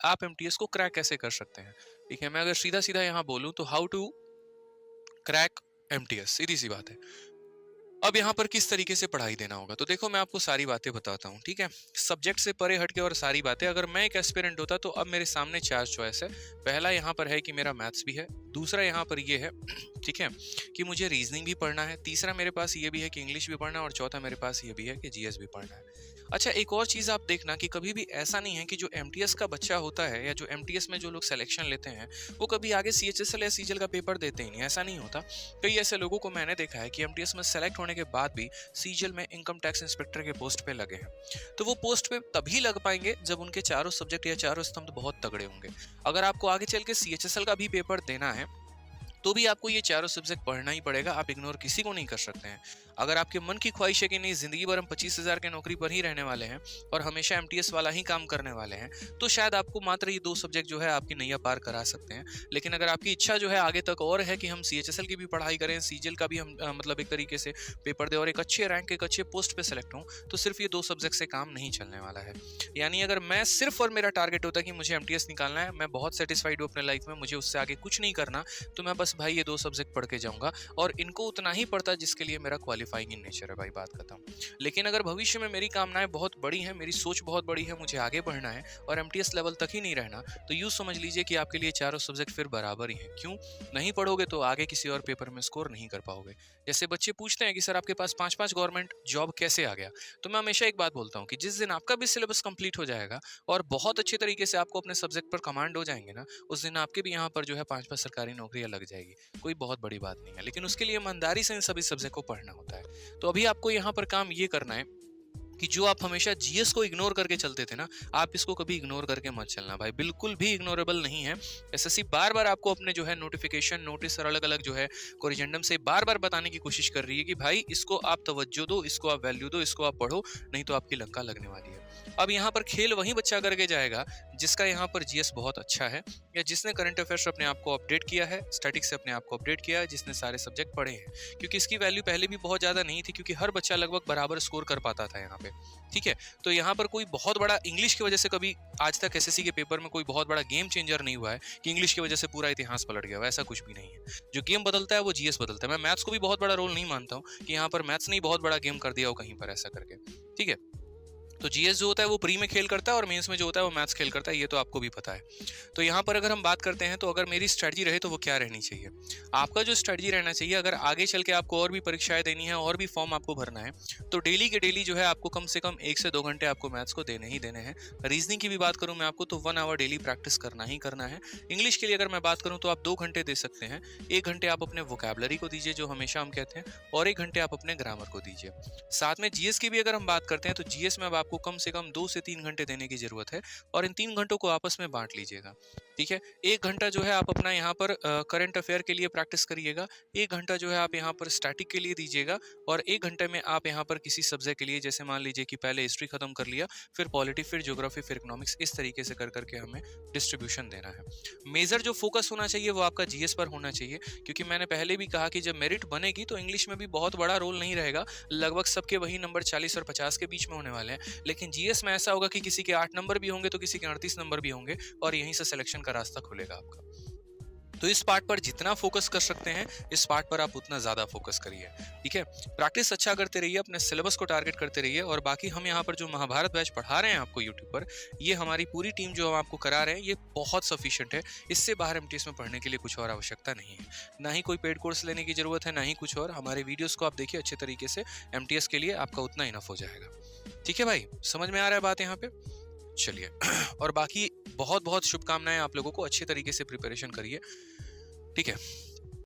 आप एमटीएस को क्रैक कैसे कर सकते हैं। ठीक है, मैं अगर सीधा सीधा यहाँ बोलूँ तो हाउ टू क्रैक एमटीएस, सीधी सी बात है। अब यहाँ पर किस तरीके से पढ़ाई देना होगा, तो देखो मैं आपको सारी बातें बताता हूँ, ठीक है। सब्जेक्ट से परे हटके और सारी बातें, अगर मैं एक एस्पिरेंट होता तो अब मेरे सामने 4 चॉइस है। पहला यहाँ पर है कि मेरा मैथ्स भी है, दूसरा यहाँ पर ये है ठीक है कि मुझे रीजनिंग भी पढ़ना है, तीसरा मेरे पास ये भी है कि इंग्लिश भी पढ़ना है, और चौथा मेरे पास ये भी है कि जीएस भी पढ़ना है। अच्छा, एक और चीज आप देखना कि कभी भी ऐसा नहीं है कि जो एमटीएस का बच्चा होता है या जो एमटीएस में जो लोग सिलेक्शन लेते हैं वो कभी आगे सीएचएसएल या सीजीएल का पेपर देते ही नहीं, ऐसा नहीं होता। कई ऐसे लोगों को मैंने देखा है कि एमटीएस में सेलेक्ट होने के बाद भी सीजीएल में इनकम टैक्स इंस्पेक्टर के पोस्ट पे लगे हैं। तो वो पोस्ट पे तभी लग पाएंगे जब उनके चारों सब्जेक्ट या चारों स्तंभ बहुत तगड़े होंगे। अगर आपको आगे चल के सीएचएसएल का भी पेपर देना है तो भी आपको ये चारों सब्जेक्ट पढ़ना ही पड़ेगा, आप इग्नोर किसी को नहीं कर सकते हैं। अगर आपके मन की ख्वाहिश है कि नहीं जिंदगी भर हम 25,000 के नौकरी पर ही रहने वाले हैं और हमेशा एमटीएस वाला ही काम करने वाले हैं, तो शायद आपको मात्र ये 2 सब्जेक्ट जो है आपकी नैया पार करा सकते हैं। लेकिन अगर आपकी इच्छा जो है आगे तक और है कि हम सीएचएसएल की भी पढ़ाई करें, सीजीएल का भी हम मतलब एक तरीके से पेपर दें और एक अच्छे रैंक एक अच्छे पोस्ट पे सेलेक्ट हों, तो सिर्फ ये 2 सब्जेक्ट से काम नहीं चलने वाला है। यानी अगर मैं सिर्फ और मेरा टारगेट होता है कि मुझे एमटीएस निकालना है, मैं बहुत सेटिस्फाइड हूँ अपने लाइफ में, मुझे उससे आगे कुछ नहीं करना, तो मैं बस भाई ये 2 सब्जेक्ट पढ़ के जाऊंगा और इनको उतना ही पढ़ता जिसके लिए मेरा क्वालिफाइंग इन नेचर है, भाई बात खत्म। लेकिन अगर भविष्य में मेरी कामनाएं बहुत बड़ी हैं, मेरी सोच बहुत बड़ी है, मुझे आगे बढ़ना है और एमटीएस लेवल तक ही नहीं रहना, तो यूं समझ लीजिए कि आपके लिए चारों सब्जेक्ट फिर बराबर ही हैं। क्यों नहीं पढ़ोगे तो आगे किसी और पेपर में स्कोर नहीं कर पाओगे। जैसे बच्चे पूछते हैं कि सर आपके पास 5-5 गवर्नमेंट जॉब कैसे आ गया, तो मैं हमेशा एक बात बोलता हूँ कि जिस दिन आपका भी सिलेबस कंप्लीट हो जाएगा और बहुत अच्छे तरीके से आपको अपने सब्जेक्ट पर कमांड हो जाएंगे ना, उस दिन आपके भी यहाँ पर जो है 5-5 सरकारी नौकरियां लग जाएगी। कोई बहुत बड़ी बात नहीं है, लेकिन उसके लिए ईमानदारी से इन सभी सब्जेक्ट को पढ़ना होता है। तो अभी आपको यहाँ पर काम ये करना है कि जो आप हमेशा जीएस को इग्नोर करके चलते थे ना, आप इसको कभी इग्नोर करके मत चलना भाई, बिल्कुल भी इग्नोरेबल नहीं है। एसएससी बार बार आपको अपने जो है नोटिफिकेशन नोटिस और अलग अलग जो है कोरिजेंडम से बार बार बताने की कोशिश कर रही है कि भाई इसको आप तवज्जो दो, इसको आप वैल्यू दो, इसको आप पढ़ो, नहीं तो आपकी लंका लगने वाली है। अब यहाँ पर खेल वही बच्चा करके जाएगा जिसका यहाँ पर जीएस बहुत अच्छा है, या जिसने करंट अफेयर्स अपने आप को अपडेट किया है, स्टैटिक्स से अपने आप को अपडेट किया है, जिसने सारे सब्जेक्ट पढ़े हैं। क्योंकि इसकी वैल्यू पहले भी बहुत ज्यादा नहीं थी, क्योंकि हर बच्चा लगभग बराबर स्कोर कर पाता था यहाँ पे, ठीक है। तो यहाँ पर कोई बहुत बड़ा इंग्लिश की वजह से कभी आज तक एसएससी के पेपर में कोई बहुत बड़ा गेम चेंजर नहीं हुआ है कि इंग्लिश की वजह से पूरा इतिहास पलट गया, वैसा कुछ भी नहीं है। जो गेम बदलता है वो जीएस बदलता है। मैं मैथ्स को भी बहुत बड़ा रोल नहीं मानता हूँ कि यहाँ पर मैथ्स ने बहुत बड़ा गेम कर दिया हो कहीं पर ऐसा करके, ठीक है। तो जीएस जो होता है वो प्री में खेल करता है और मेंस में जो होता है वो मैथ्स खेल करता है, ये तो आपको भी पता है। तो यहाँ पर अगर हम बात करते हैं तो अगर मेरी स्ट्रेटजी रहे तो वो क्या रहनी चाहिए, आपका जो स्ट्रेटजी रहना चाहिए, अगर आगे चल के आपको और भी परीक्षाएं देनी है और भी फॉर्म आपको भरना है, तो डेली के डेली जो है आपको कम से कम 1 से 2 घंटे आपको मैथ्स को देने ही देने हैं। रीजनिंग की भी बात करूं मैं आपको तो 1 आवर डेली प्रैक्टिस करना ही करना है। इंग्लिश के लिए अगर मैं बात करूं तो आप 2 घंटे दे सकते हैं। 1 घंटे आप अपने वोकैबुलरी को दीजिए जो हमेशा हम कहते हैं, और 1 घंटे आप अपने ग्रामर को दीजिए। साथ में जीएस की भी अगर हम बात करते हैं तो जीएस में अब आपको कम से कम 2 से 3 घंटे देने की जरूरत है, और इन 3 घंटों को आपस में बांट लीजिएगा, ठीक है। 1 घंटा जो है आप अपना यहाँ पर करंट अफेयर के लिए प्रैक्टिस करिएगा, 1 घंटा जो है आप यहाँ पर स्टैटिक के लिए दीजिएगा, और 1 घंटे में आप यहाँ पर किसी सब्जेक्ट के लिए, जैसे मान लीजिए कि पहले हिस्ट्री खत्म कर लिया, फिर पॉलिटी, फिर ज्योग्राफी, फिर इकोनॉमिक्स, इस तरीके से कर करके हमें डिस्ट्रीब्यूशन देना है। मेजर जो फोकस होना चाहिए वो आपका जीएस पर होना चाहिए, क्योंकि मैंने पहले भी कहा कि जब मेरिट बनेगी तो इंग्लिश में भी बहुत बड़ा रोल नहीं रहेगा, लगभग सबके वही नंबर 40 और 50 के बीच में होने वाले हैं। लेकिन जीएस में ऐसा होगा कि किसी के 8 नंबर भी होंगे तो किसी के 38 नंबर भी होंगे, और यहीं से सिलेक्शन का रास्ता खुलेगा आपका। तो इस पार्ट पर जितना फोकस कर सकते हैं, इस पार्ट पर आप उतना ज्यादा फोकस करिए, ठीक है। प्रैक्टिस अच्छा करते रहिए, अपने सिलेबस को टारगेट करते रहिए, और बाकी हम यहाँ पर जो महाभारत बैच पढ़ा रहे हैं आपको यूट्यूब पर, ये हमारी पूरी टीम जो हम आपको करा रहे हैं, ये बहुत सफिशिएंट है। इससे बाहर एमटीएस में पढ़ने के लिए कुछ और आवश्यकता नहीं है, ना ही कोई पेड कोर्स लेने की जरूरत है, ना ही कुछ और। हमारे वीडियोस को आप देखिए अच्छे तरीके से, एमटीएस के लिए आपका उतना इनफ हो जाएगा, ठीक है भाई। समझ में आ रहा है बात यहाँ पे? चलिए और बाकी बहुत बहुत शुभकामनाएं आप लोगों को, अच्छे तरीके से प्रिपरेशन करिए, ठीक है।